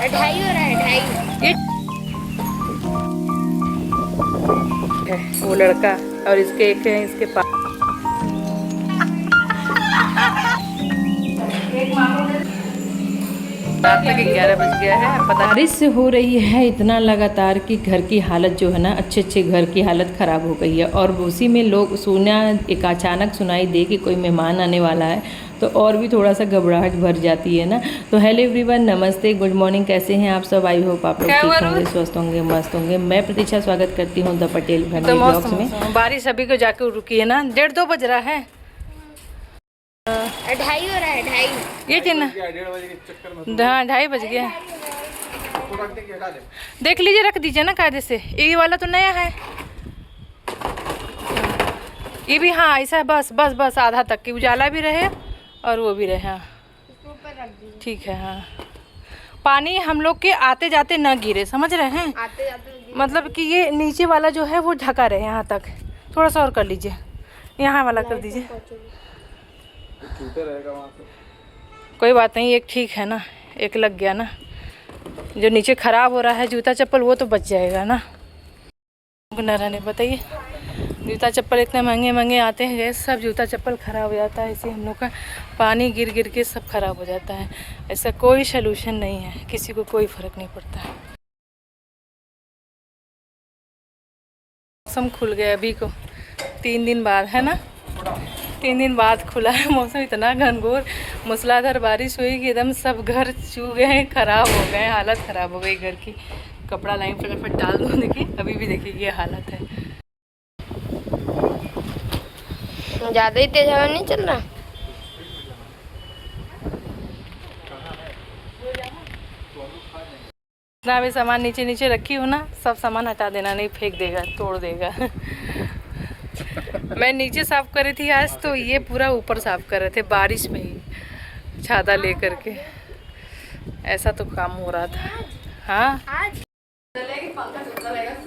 ढाई हो रहा है, ढाई। ये है वो लड़का और इसके एक है इसके पास। रात लगे 11 बज गया है। बारिश हो रही है इतना लगातार कि घर की हालत जो है ना, अच्छे अच्छे घर की हालत ख़राब हो गई है। और उसी में लोग सुना, एक अचानक सुनाई दे कि कोई मेहमान आने वाला है तो और भी थोड़ा सा घबराहट भर जाती है ना। तो हेलो एवरीवन, नमस्ते, गुड मॉर्निंग, कैसे हैं आप सब? आई होप आप लोग ठीक होंगे, स्वस्थ होंगे, मस्त होंगे। मैं प्रतीक्षा स्वागत करती हूँ द पटेल फैमिली ब्लॉग्स में। बारिश अभी को जाके रुकी है ना, 1:30-2 बज रहा है। ढाई हो रहा है, ढाई। ये चिन्ह, हाँ 2:30 बज गया। देख लीजिए, रख दीजिए ना कायदे से। ये वाला तो नया है, ये भी हाँ ऐसा है। बस बस बस आधा तक की उजाला भी रहे और वो भी रहे। हाँ ठीक है। हाँ पानी हम लोग के आते जाते ना गिरे, समझ रहे हैं? आते जाते मतलब कि ये नीचे वाला जो है वो ढका रहे यहाँ तक। थोड़ा सा और कर लीजिए, यहाँ वाला कर दीजिए। रहेगा वहाँ से। कोई बात नहीं, एक ठीक है ना, एक लग गया ना। जो नीचे ख़राब हो रहा है जूता चप्पल वो तो बच जाएगा ना। ने बताइए, जूता चप्पल इतने महंगे महंगे आते हैं गैस, सब जूता चप्पल ख़राब हो जाता है। ऐसे हम लोग का पानी गिर गिर के सब ख़राब हो जाता है। ऐसा कोई सलूशन नहीं है, किसी को कोई फ़र्क नहीं पड़ता है। मौसम खुल गया अभी को 3 दिन बाद, है ना? 3 दिन बाद खुला है मौसम। इतना घनघोर मूसलाधार बारिश हुई कि एकदम सब घर चू गए, ख़राब हो गए, हालत ख़राब हो गई घर की। कपड़ा लाइन फटाफट डाल दो। देखिए अभी भी देखिए ये हालत है। ज्यादा ही तेज हवा नहीं चल रहा। इतना भी सामान नीचे नीचे रखी हूँ ना, सब सामान हटा देना, नहीं फेंक देगा, तोड़ देगा। मैं नीचे साफ कर रही थी आज, तो ये पूरा ऊपर साफ कर रहे थे बारिश में ही छाता लेकर के। ऐसा तो काम हो रहा था। हाँ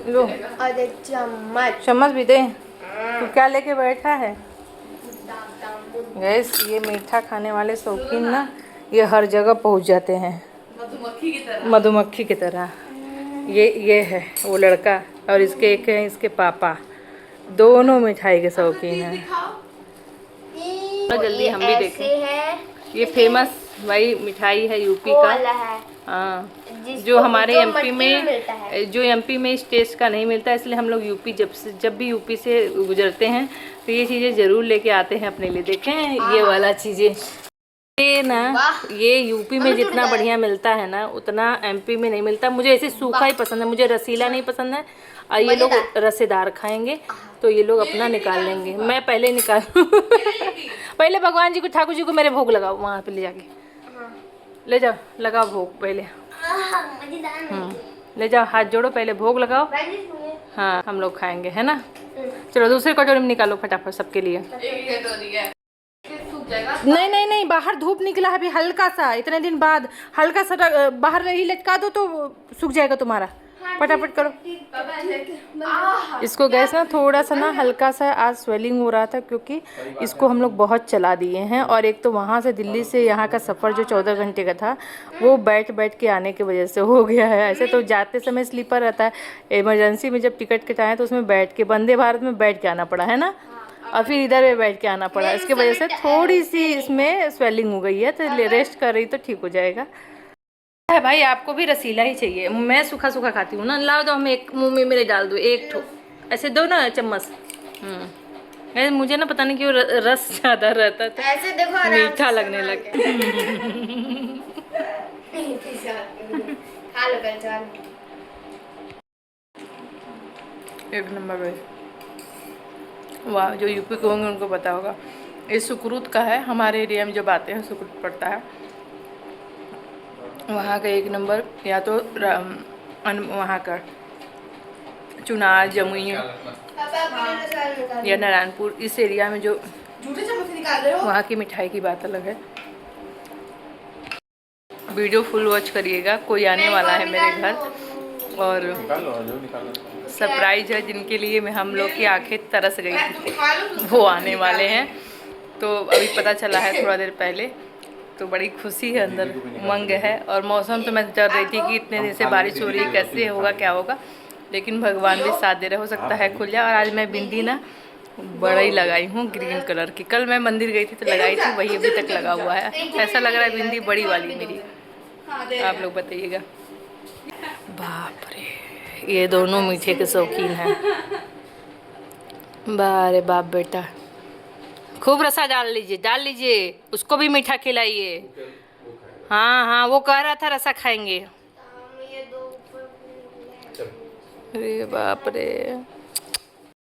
लो और एक चम्मच। चम्मच भी दे। तू क्या लेके बैठा है? गैस ये मीठा खाने वाले शौकीन ना, ये हर जगह पहुंच जाते हैं, मधुमक्खी की तरह। ये है वो लड़का और इसके एक है इसके पापा, दोनों मिठाई के शौकीन हैं। जल्दी हम भी देखें। ये फेमस भाई मिठाई है यूपी का। हाँ, जो हमारे एमपी में, जो एमपी में इस टेस्ट का नहीं मिलता, इसलिए हम लोग यूपी जब भी यूपी से गुजरते हैं तो ये चीज़ें ज़रूर लेके आते हैं अपने लिए। देखें ये वाला चीज़ें, ये ना, ये यूपी में जितना बढ़िया मिलता है ना उतना एमपी में नहीं मिलता। मुझे ऐसे सूखा ही पसंद है, मुझे रसीला नहीं पसंद है। और ये लोग रसेदार खाएंगे तो ये लोग अपना निकाल लेंगे। मैं पहले निकाल पहले भगवान जी को, ठाकुर जी को मेरे भोग लगाओ, वहाँ पे ले जाके ले जाओ, लगाओ भोग पहले। ले जाओ, हाथ जोड़ो, पहले भोग लगाओ। हाँ हम लोग खाएंगे, है ना? चलो दूसरे कटोरी में निकालो फटाफट सबके लिए। नहीं नहीं नहीं, बाहर धूप निकला है अभी हल्का सा, इतने दिन बाद हल्का सा बाहर रही लटका दो तो सूख जाएगा तुम्हारा। फटाफट करो इसको। गैस ना थोड़ा सा ना हल्का सा आज स्वेलिंग हो रहा था, क्योंकि इसको हम लोग बहुत चला दिए हैं। और एक तो वहाँ से दिल्ली से यहाँ का सफ़र जो 14 घंटे का था वो बैठ बैठ के आने की वजह से हो गया है। ऐसे तो जाते समय स्लीपर रहता है, इमरजेंसी में जब टिकट कटाएं तो उसमें बैठ के, वंदे भारत में बैठ के आना पड़ा, है ना? और फिर इधर में बैठ के आना पड़ा। इसकी वजह से थोड़ी सी इसमें स्वेलिंग हो गई है, तो रेस्ट कर रही तो ठीक हो जाएगा। है भाई, आपको भी रसीला ही चाहिए? मैं सूखा सूखा खाती हूँ ना। लाओ दो, हम एक मुंह में मेरे डाल दो, एक ठो ऐसे दो ना चम्मच। मुझे ना पता नहीं क्यों रस ज़्यादा रहता था, ऐसे देखो मीठा लगने लगा। खा लो पहले। एक नंबर भाई, वाह। जो यूपी के होंगे उनको पता होगा। ये सुकृत का है, हमारे एरिया में जब आते हैं सुकृत पड़ता है वहाँ का 1 नंबर। या तो वहाँ का चुनार, जमुई या नारायणपुर, इस एरिया में जो वहाँ की मिठाई की बात अलग है। वीडियो फुल वॉच करिएगा, कोई आने वाला है मेरे घर और सरप्राइज है जिनके लिए मैं हम लोग की आंखें तरस गई थी, वो आने वाले हैं। तो अभी पता चला है थोड़ा देर पहले, तो बड़ी खुशी है अंदर, उमंग है। और मौसम तो मैं डर रही थी कि इतने दिन से बारिश हो रही है, कैसे होगा क्या होगा, लेकिन भगवान भी साथ दे रहे, हो सकता है खुल जाए। और आज मैं बिंदी ना बड़ा ही लगाई हूँ ग्रीन कलर की। कल मैं मंदिर गई थी तो लगाई थी, वही अभी तक लगा हुआ है। ऐसा लग रहा है बिंदी बड़ी वाली मेरी, आप लोग बताइएगा। बाप रे, ये दोनों मीठे के शौकीन हैं। बारे बाप बेटा, खूब रसा डाल लीजिए, उसको भी मीठा खिलाइए। हाँ हाँ, वो कह रहा था रसा खाएंगे। अरे बाप रे।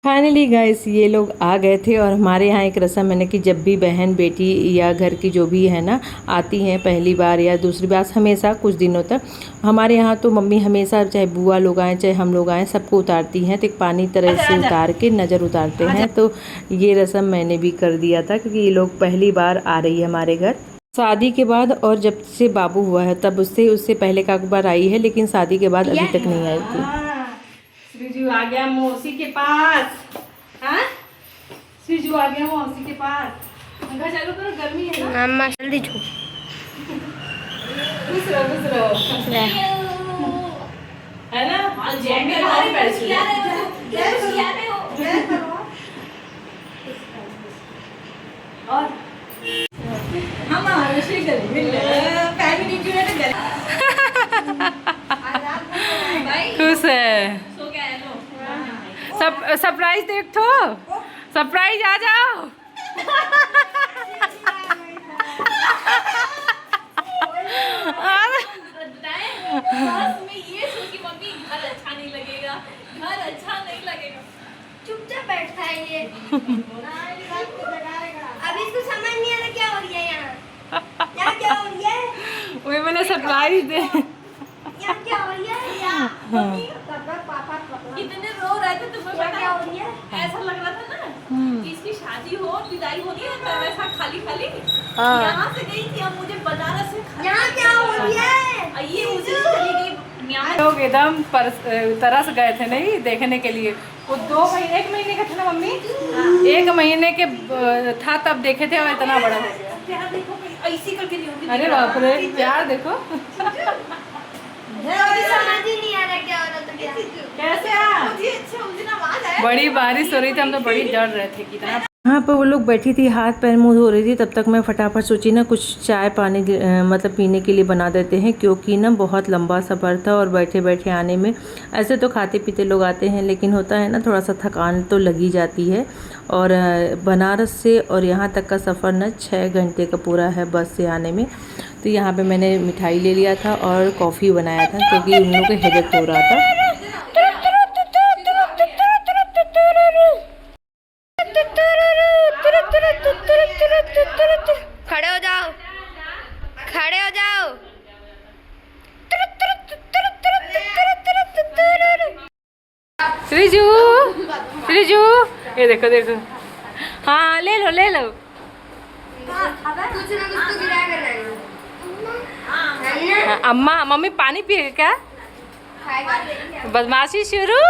फाइनली गाइस ये लोग आ गए थे। और हमारे यहाँ एक रस्म है ना कि जब भी बहन बेटी या घर की जो भी है ना आती हैं पहली बार या दूसरी बार, हमेशा कुछ दिनों तक हमारे यहाँ तो मम्मी हमेशा, चाहे बुआ लोग आएँ चाहे हम लोग आएँ, सबको उतारती हैं। तो एक पानी तरह से उतार के नज़र उतारते हैं। तो ये रस्म मैंने भी कर दिया था क्योंकि ये लोग पहली बार आ रही है हमारे घर शादी के बाद। और जब से बाबू हुआ है तब उससे पहले का बार आई है, लेकिन शादी के बाद अभी तक नहीं आई थी। श्रीजू आ गया मौसी के पास। हाँ, श्रीजू आ गया मौसी के पास। पंखा चालू करो, गर्मी है ना। मामा जल्दी छू। खुश रहो है ना। और खुश है। सरप्राइज देख तो, सरप्राइज आ जाओ। चुपचाप बैठा है ये। अभी इसको समझ नहीं आ रहा क्या हो रहा है यहाँ क्या हो रही है। वही मैंने सरप्राइज दे। यहाँ क्या हो रही है यहाँ। पापा कितने रो रहे थे तुम्हें पता क्या हो रही है। ऐसा लग रहा था ना कि इसकी शादी हो, विदाई होनी है, तो वैसा खाली हाँ। यहाँ से गई थी, अब मुझे बनारस से यहाँ क्या हो रही है। ये उसी से चली गई। लोग एकदम तरस गए थे नहीं देखने के लिए। वो 1 महीने का था ना मम्मी, 1 महीने के था तब देखे थे और इतना बड़ा हो गया। प्यार देखो ऐसी करके नहीं होगी। अरे बाप रे, प्यार देखो। समझ ही नहीं आ रहा क्या हो रहा था क्या। कैसे आ? मुझे अच्छा उस दिन आवाज आया। बड़ी बारिश हो रही थी, हम तो बड़ी डर रहे थे कितना। हाँ, पर वो लोग बैठी थी, हाथ पैर मुंह धो रही थी, तब तक मैं फटाफट सोची ना कुछ चाय पानी मतलब पीने के लिए बना देते हैं, क्योंकि ना बहुत लंबा सफ़र था और बैठे बैठे आने में। ऐसे तो खाते पीते लोग आते हैं, लेकिन होता है ना थोड़ा सा थकान तो लगी जाती है। और बनारस से और यहाँ तक का सफ़र ना 6 घंटे का पूरा है बस से आने में। तो यहाँ पे मैंने मिठाई ले लिया था और कॉफ़ी बनाया था क्योंकि उन लोगों को हेडेक हो रहा था। खड़े हो जाओ, खड़े हो जाओ। श्रीजू, श्रीजू, ये देखो देखो। हाँ ले लो ले लो। कुछ ना कुछ तो गिरा कर रहेंगे। हाँ, अम्मा मम्मी पानी पिएगा क्या? बदमाशी शुरू।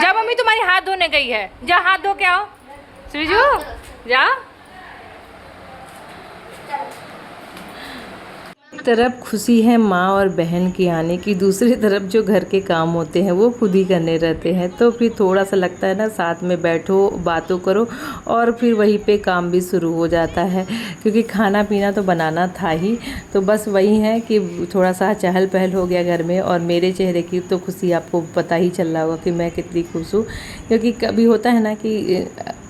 जब मम्मी तुम्हारी हाथ धोने गई है, जा हाथ धो के आओ। श्रीजू जाओ। एक तरफ खुशी है माँ और बहन के आने की, दूसरी तरफ जो घर के काम होते हैं वो खुद ही करने रहते हैं। तो फिर थोड़ा सा लगता है ना साथ में बैठो बातों करो और फिर वहीं पे काम भी शुरू हो जाता है, क्योंकि खाना पीना तो बनाना था ही। तो बस वही है कि थोड़ा सा चहल पहल हो गया घर में। और मेरे चेहरे की तो खुशी आपको पता ही चल रहा होगा कि मैं कितनी खुश हूँ, क्योंकि कभी होता है ना कि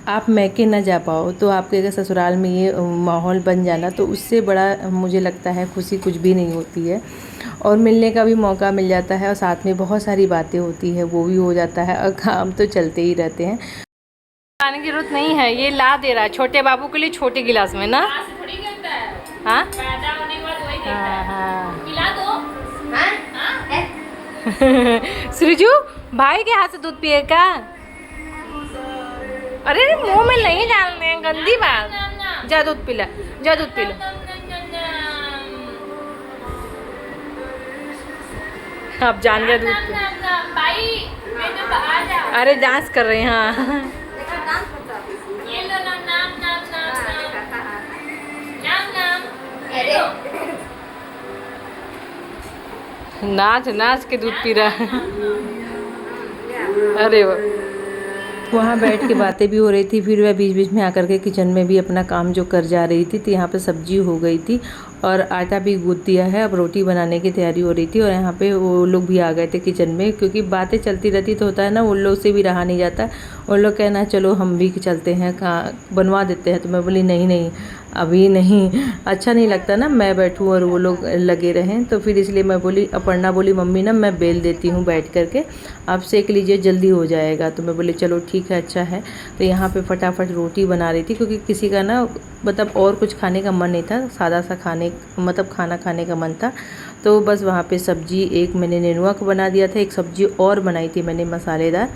आप मैके ना जा पाओ तो आपके अगर ससुराल में ये माहौल बन जाना तो उससे बड़ा मुझे लगता है खुशी कुछ भी नहीं होती है। और मिलने का भी मौका मिल जाता है और साथ में बहुत सारी बातें होती है, वो भी हो जाता है और काम तो चलते ही रहते हैं। आने की जरूरत नहीं है, ये ला दे रहा है छोटे बाबू के लिए छोटे गिलास में ना। हाँ श्रीजू भाई के हाथ से दूध पिएगा। अरे मुंह में नहीं डालने, गंदी बात। जा दूध पिला, जा दूध पी लो। आप जान गया दूध। अरे डांस कर रहे हैं हाँ। ये लो नाम नाम नाम नाम नाम नाम। अरे नाच नाच के दूध पी रहा है। अरे वाह। वहाँ बैठ के बातें भी हो रही थी, फिर वह बीच बीच में आकर के किचन में भी अपना काम जो कर जा रही थी। तो यहाँ पे सब्जी हो गई थी और आटा भी गूंथ दिया है, अब रोटी बनाने की तैयारी हो रही थी। और यहाँ पे वो लोग भी आ गए थे किचन में, क्योंकि बातें चलती रहती तो होता है ना, उन लोग से भी रहा नहीं जाता। उन लोग कहना चलो हम भी चलते हैं, बनवा देते हैं। तो मैं बोली नहीं नहीं अभी नहीं, अच्छा नहीं लगता ना मैं बैठूं और वो लोग लगे रहें। तो फिर इसलिए मैं बोली, अपर्णा बोली मम्मी ना मैं बेल देती हूँ बैठ करके, आप सेक लीजिए जल्दी हो जाएगा। तो मैं बोली चलो ठीक है अच्छा है। तो यहाँ पे फटाफट रोटी बना रही थी, क्योंकि किसी का ना मतलब और कुछ खाने का मन नहीं था, सादा सा खाना खाने का मन था। तो बस वहाँ पे सब्जी एक मैंने नेनुआ को बना दिया था, एक सब्जी और बनाई थी मैंने मसालेदार,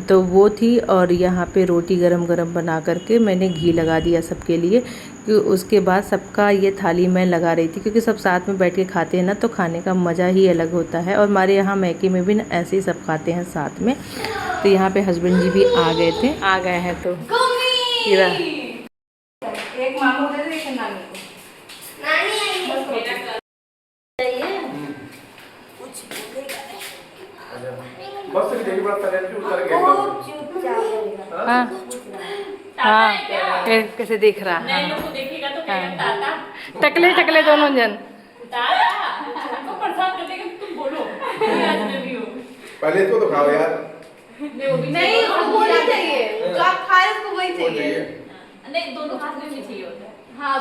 तो वो थी। और यहाँ पे रोटी गरम गरम बना करके मैंने घी लगा दिया सबके लिए। कि उसके बाद सबका ये थाली मैं लगा रही थी, क्योंकि सब साथ में बैठ के खाते हैं ना, तो खाने का मज़ा ही अलग होता है। और हमारे यहाँ मैके में भी ना ऐसे ही सब खाते हैं साथ में। तो यहाँ पे हस्बैंड जी भी आ गए थे, आ गए हैं तो एक मामू दे दे, एक नानी को। नानी आई है। बस देखिए बड़ा टैलेंट उतर गया। हाँ हाँ कैसे देख रहा है। नैनू को देखिएगा तो कहेगा ताता टकले टकले दोनों जन। ताता हमको परेशान कर देगा, तुम बोलो आज मैं भी हूँ। पहले इसको तो खाओ यार। नहीं उसको वही चाहिए जो आप खा रहे उसको वही वो चाहिए। नहीं दोनों हाथ में भी चाहिए होता है। हाँ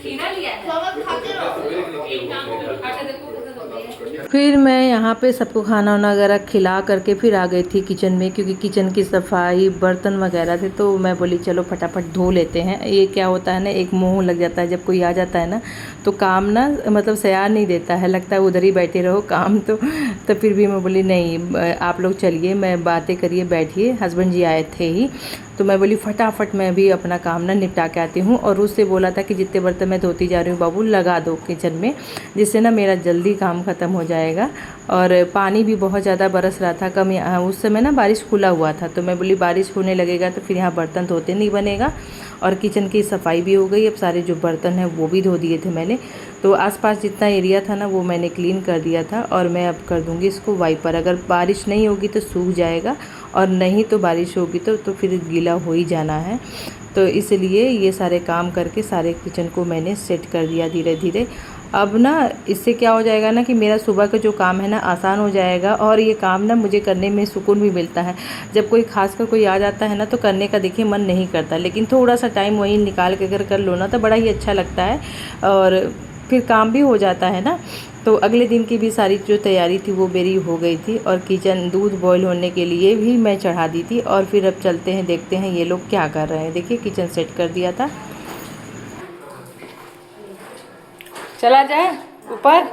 खीरा लिया है। एक काम हो गया, आटा देखो कैसा हो गया। फिर मैं यहाँ पे सबको खाना वाना वगैरह खिला करके फिर आ गई थी किचन में, क्योंकि किचन की सफाई बर्तन वगैरह थे। तो मैं बोली चलो फटाफट धो लेते हैं। ये क्या होता है ना, एक मोह लग जाता है जब कोई आ जाता है ना, तो काम ना मतलब सयार नहीं देता है, लगता है उधर ही बैठे रहो काम। तो फिर भी मैं बोली नहीं आप लोग चलिए, मैं बातें करिए बैठिए, हस्बैंड जी आए थे ही। तो मैं बोली फटाफट मैं भी अपना काम ना निपटा के आती हूँ। और उससे बोला था कि जितने बर्तन मैं धोती जा रही हूँ बाबू लगा दो किचन में, जिससे ना मेरा जल्दी काम ख़त्म हो जाएगा। और पानी भी बहुत ज़्यादा बरस रहा था कम, उस समय ना बारिश खुला हुआ था। तो मैं बोली बारिश होने लगेगा तो फिर यहाँ बर्तन धोते नहीं बनेगा। और किचन की सफाई भी हो गई, अब सारे जो बर्तन हैं वो भी धो दिए थे मैंने। तो आसपास जितना एरिया था ना वो मैंने क्लीन कर दिया था। और मैं अब कर दूँगी इसको वाइपर, अगर बारिश नहीं होगी तो सूख जाएगा, और नहीं तो बारिश होगी तो फिर गीला हो ही जाना है। तो इसलिए ये सारे काम करके सारे किचन को मैंने सेट कर दिया धीरे धीरे। अब ना इससे क्या हो जाएगा ना कि मेरा सुबह का जो काम है ना आसान हो जाएगा, और ये काम ना मुझे करने में सुकून भी मिलता है। जब कोई खासकर कोई आ जाता है ना तो करने का देखिए मन नहीं करता, लेकिन थोड़ा सा टाइम वहीं निकाल के अगर कर लो ना तो बड़ा ही अच्छा लगता है, और फिर काम भी हो जाता है ना। तो अगले दिन की भी सारी जो तैयारी थी वो मेरी हो गई थी, और किचन दूध बॉईल होने के लिए भी मैं चढ़ा दी थी। और फिर अब चलते हैं देखते हैं ये लोग क्या कर रहे हैं। देखिए किचन सेट कर दिया था। चला जाए ऊपर,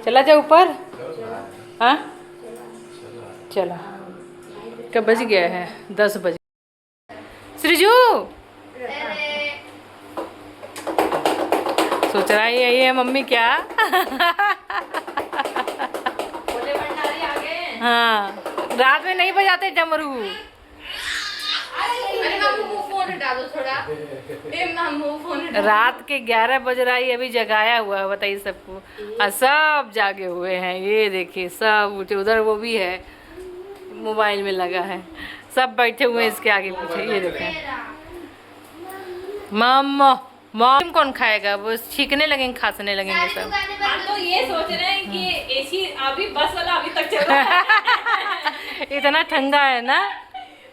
चला जाए ऊपर। हाँ चलो, कब बज गया है? 10 बजे। सृजू सोच रहा है ये मम्मी क्या हाँ रात में नहीं बजाते डमरू। रात के 11 बज रहा है, अभी जगाया हुआ है बताइए सबको, और सब जागे हुए हैं। ये देखिए सब उठे, उधर वो भी है मोबाइल में लगा है, सब बैठे हुए हैं इसके आगे पीछे। ये देखें मम्मा मॉम कौन खाएगा, वो छींकने लगेंगे खांसने लगेंगे सब। हम तो ये सोच रहे हैं कि एसी अभी बस वाला अभी तक चल रहा है इतना ठंडा है ना,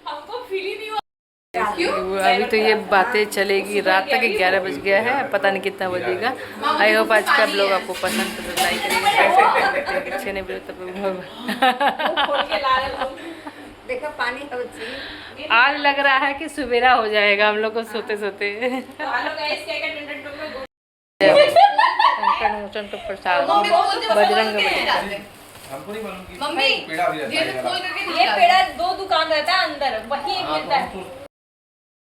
हमको फील ही नहीं हुआ। अभी तो ये बातें चलेगी रात तक। 11 बज गया है, पता नहीं कितना बजेगा। आई होप आज का ब्लॉग आपको पसंद तो लाइक करिए, अच्छे नहीं बोले तो देखो पानी आज लग रहा है कि सवेरा हो जाएगा हम लोग को सोते सोते। बजरंग हमको नहीं मालूम कि मम्मी पेड़ा भी रहता है ये पेड़ा 2 दुकान रहता है अंदर, वही एक मिलता है।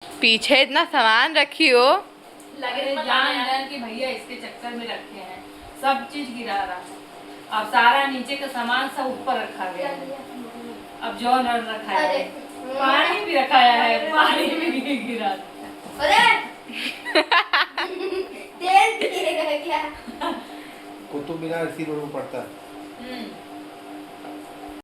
पीछे इतना सामान रखी हो, लगे जान कि भैया इसके चक्कर में रखे हैं, सब चीज गिरा रहा है। अब सारा नीचे का सामान सब ऊपर रखा गया है। अब जो न रखा है, पानी भी रखाया है, पानी भी गिरा। अरे तेल पिएगा क्या? कुतुब मीनार इसी रोड में पड़ता है।